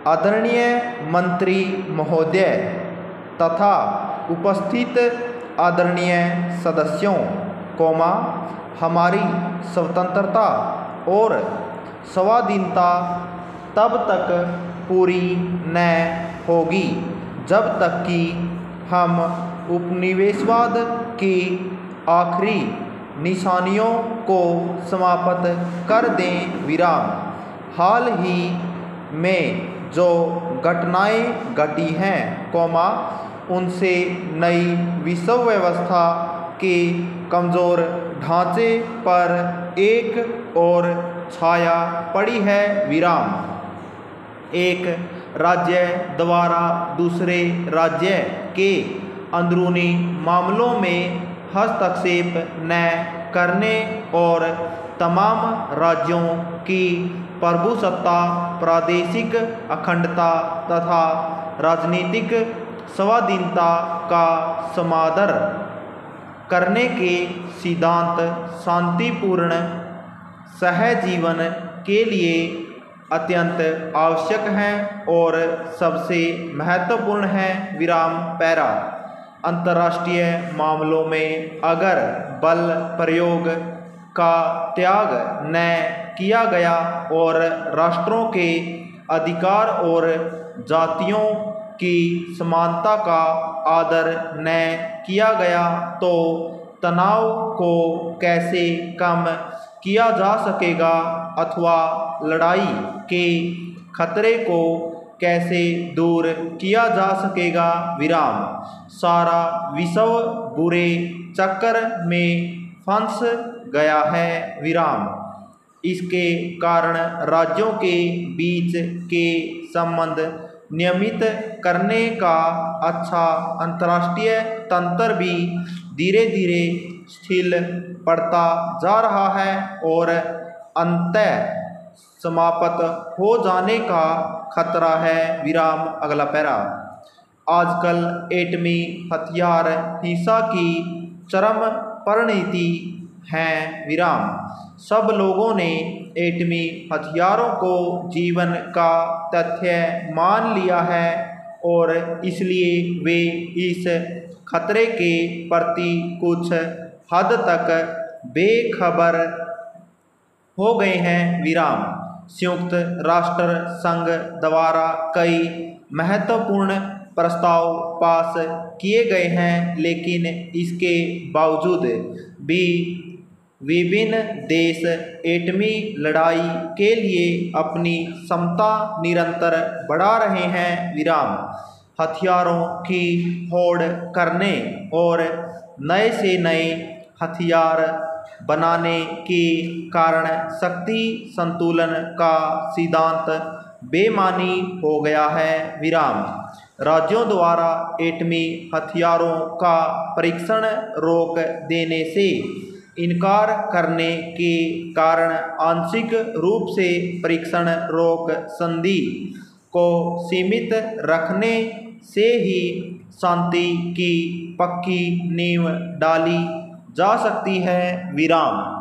आदरणीय मंत्री महोदय तथा उपस्थित आदरणीय सदस्यों, हमारी स्वतंत्रता और स्वाधीनता तब तक पूरी न होगी जब तक कि हम उपनिवेशवाद की आखिरी निशानियों को समाप्त कर दें। विराम। हाल ही में जो घटनाएं घटी हैं, उनसे नई विश्व व्यवस्था के कमज़ोर ढांचे पर एक और छाया पड़ी है। विराम। एक राज्य द्वारा दूसरे राज्य के अंदरूनी मामलों में हस्तक्षेप न करने और तमाम राज्यों की प्रभुसत्ता, प्रादेशिक अखंडता तथा राजनीतिक स्वाधीनता का समादर करने के सिद्धांत शांतिपूर्ण सहजीवन के लिए अत्यंत आवश्यक हैं और सबसे महत्वपूर्ण हैं। विराम। पैरा। अंतर्राष्ट्रीय मामलों में अगर बल प्रयोग का त्याग न किया गया और राष्ट्रों के अधिकार और जातियों की समानता का आदर न किया गया तो तनाव को कैसे कम किया जा सकेगा अथवा लड़ाई के खतरे को कैसे दूर किया जा सकेगा। विराम। सारा विश्व बुरे चक्कर में फंस गया है। विराम। इसके कारण राज्यों के बीच के संबंध नियमित करने का अच्छा अंतर्राष्ट्रीय तंत्र भी धीरे धीरे शिथिल पड़ता जा रहा है और अंततः समाप्त हो जाने का खतरा है। विराम। अगला पैरा। आजकल एटमी हथियार हिंसा की चरम परिणति हैं। विराम। सब लोगों ने एटमी हथियारों को जीवन का तथ्य मान लिया है और इसलिए वे इस खतरे के प्रति कुछ हद तक बेखबर हो गए हैं। विराम। संयुक्त राष्ट्र संघ द्वारा कई महत्वपूर्ण प्रस्ताव पास किए गए हैं, लेकिन इसके बावजूद भी विभिन्न देश एटमी लड़ाई के लिए अपनी क्षमता निरंतर बढ़ा रहे हैं। विराम। हथियारों की होड़ करने और नए से नए हथियार बनाने के कारण शक्ति संतुलन का सिद्धांत बेमानी हो गया है। विराम। राज्यों द्वारा एटमी हथियारों का परीक्षण रोक देने से इनकार करने के कारण आंशिक रूप से परीक्षण रोक संधि को सीमित रखने से ही शांति की पक्की नींव डाली जा सकती है। विराम।